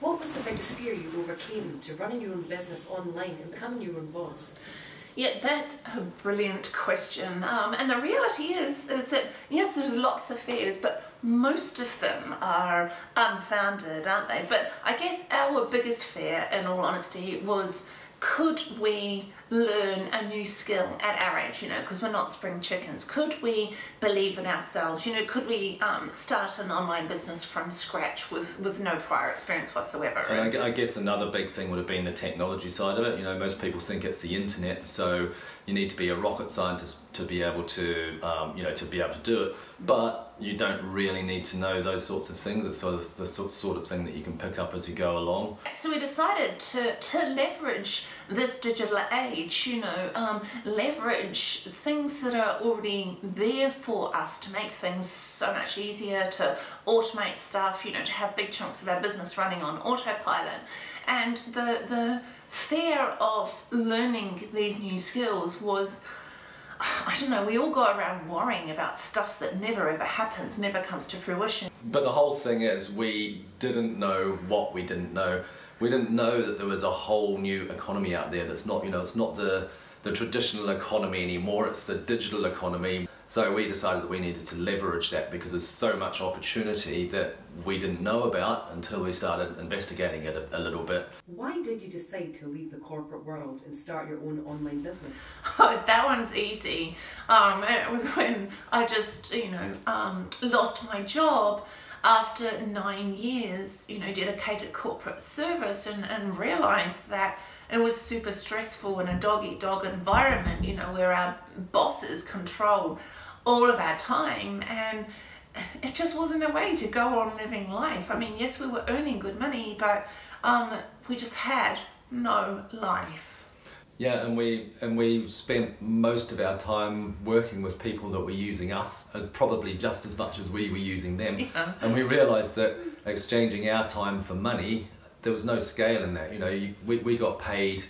What was the biggest fear you overcame to running your own business online and becoming your own boss? Yeah, that's a brilliant question. And the reality is that, yes, there's lots of fears, but most of them are unfounded, aren't they? But I guess our biggest fear, in all honesty, was, could we learn a new skill at our age, you know, because we're not spring chickens? Could we believe in ourselves? You know, could we start an online business from scratch with no prior experience whatsoever? And I guess another big thing would have been the technology side of it. You know, most people think it's the internet, so you need to be a rocket scientist to be able to, you know, to be able to do it. But you don't really need to know those sorts of things. It's sort of the sort of thing that you can pick up as you go along. So we decided to leverage this digital age, you know, leverage things that are already there for us to make things so much easier, to automate stuff, you know, to have big chunks of our business running on autopilot. And the fear of learning these new skills was, I don't know, we all go around worrying about stuff that never ever happens, never comes to fruition. But the whole thing is, we didn't know what we didn't know. We didn't know that there was a whole new economy out there that's not, you know, it's not the traditional economy anymore, it's the digital economy. So we decided that we needed to leverage that because there's so much opportunity that we didn't know about until we started investigating it a little bit. Why did you decide to leave the corporate world and start your own online business? Oh, that one's easy. It was when I just, you know, lost my job after 9 years, you know, dedicated corporate service, and realised that it was super stressful in a dog-eat-dog environment, you know, where our bosses control all of our time, and it just wasn't a way to go on living life. I mean, yes, we were earning good money, but we just had no life. Yeah, and we spent most of our time working with people that were using us, probably just as much as we were using them. Yeah. And we realised that exchanging our time for money, there was no scale in that. You know, we got paid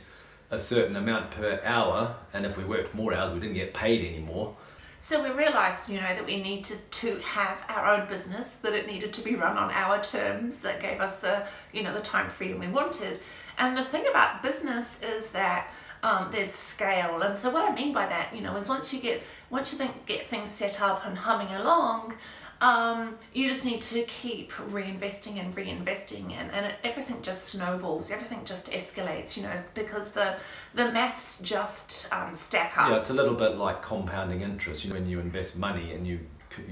a certain amount per hour, and if we worked more hours, we didn't get paid anymore. So we realised, you know, that we needed to have our own business, that it needed to be run on our terms, that gave us the, you know, the time freedom we wanted. And the thing about business is that there's scale. And so what I mean by that, you know, is once you get things set up and humming along, you just need to keep reinvesting and reinvesting, and everything just snowballs, everything just escalates, you know, because the maths just stack up. Yeah, it's a little bit like compounding interest. You know, when you invest money and you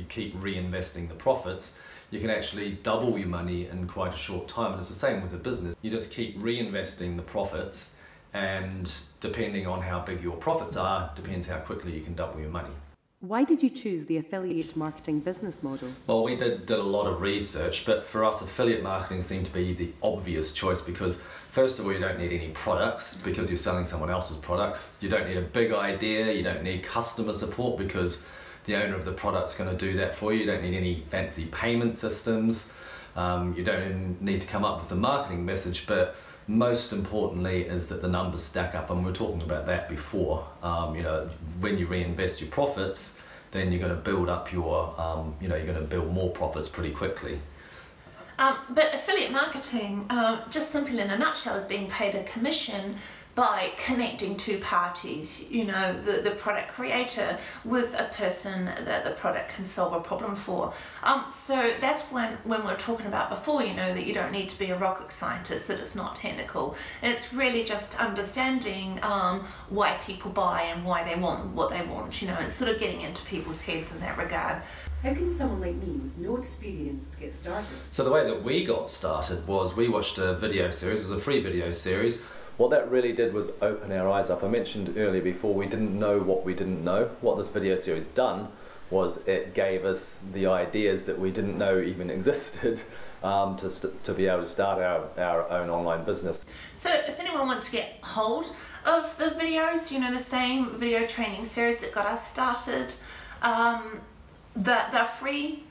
keep reinvesting the profits, you can actually double your money in quite a short time. And it's the same with a business. You just keep reinvesting the profits, and depending on how big your profits are, depends how quickly you can double your money. Why did you choose the affiliate marketing business model? Well, we did a lot of research, but for us, affiliate marketing seemed to be the obvious choice because, first of all, you don't need any products because you're selling someone else's products. You don't need a big idea. You don't need customer support because the owner of the product's going to do that for you. You don't need any fancy payment systems. You don't even need to come up with a marketing message, but most importantly is that the numbers stack up, and we were talking about that before. You know, when you reinvest your profits, then you're going to build up your, you know, you're going to build more profits pretty quickly. But affiliate marketing, just simply in a nutshell, is being paid a commission by connecting two parties, you know, the product creator with a person that the product can solve a problem for. So that's when we're talking about before, you know, that you don't need to be a rocket scientist, that it's not technical. It's really just understanding why people buy and why they want what they want, you know, and sort of getting into people's heads in that regard. How can someone like me with no experience get started? So the way that we got started was we watched a video series. It was a free video series. What that really did was open our eyes up. I mentioned earlier before, we didn't know what we didn't know. What this video series done was it gave us the ideas that we didn't know even existed to be able to start our own online business. So if anyone wants to get hold of the videos, you know, the same video training series that got us started, they're free,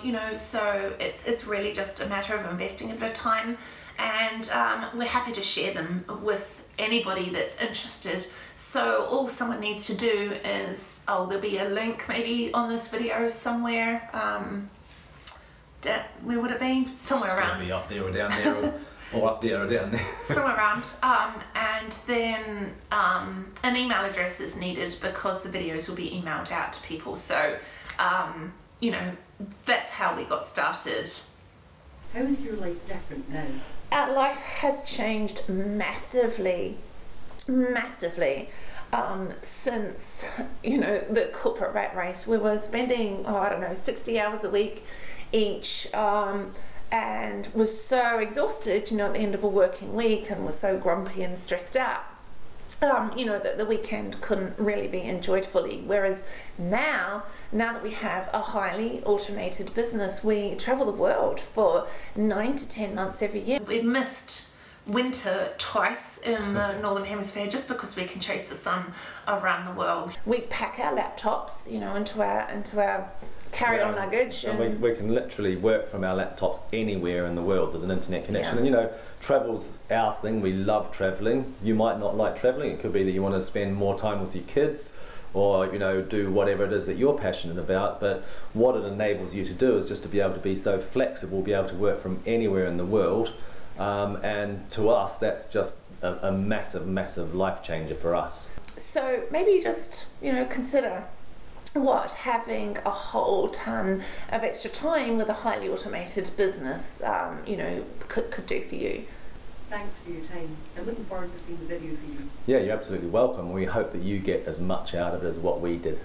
you know, so it's really just a matter of investing a bit of time, and we're happy to share them with anybody that's interested. So all someone needs to do is, there'll be a link maybe on this video somewhere, where would it be? Somewhere It's around. gonna be up there or down there, or up there or down there. Somewhere around. And then an email address is needed because the videos will be emailed out to people. So, you know, that's how we got started. How is your life different now? Our life has changed massively, since, you know, the corporate rat race. We were spending, I don't know, 60 hours a week each, and was so exhausted, you know, at the end of a working week, and was so grumpy and stressed out, you know, that the weekend couldn't really be enjoyed fully. Whereas now that we have a highly automated business, we travel the world for 9 to 10 months every year. We've missed winter twice in the Northern Hemisphere just because we can chase the sun around the world. We pack our laptops, you know, into our carry-on luggage, and we can literally work from our laptops anywhere in the world. There's an internet connection, and you know, travel's our thing. We love traveling. You might not like traveling. It could be that you want to spend more time with your kids, or you know, do whatever it is that you're passionate about. But what it enables you to do is just to be able to be so flexible, be able to work from anywhere in the world. And to us, that's just a massive life changer for us. So maybe just, you know, consider what having a whole ton of extra time with a highly automated business, you know, could do for you. Thanks for your time. I'm looking forward to seeing the video series. Yeah, you're absolutely welcome. We hope that you get as much out of it as what we did.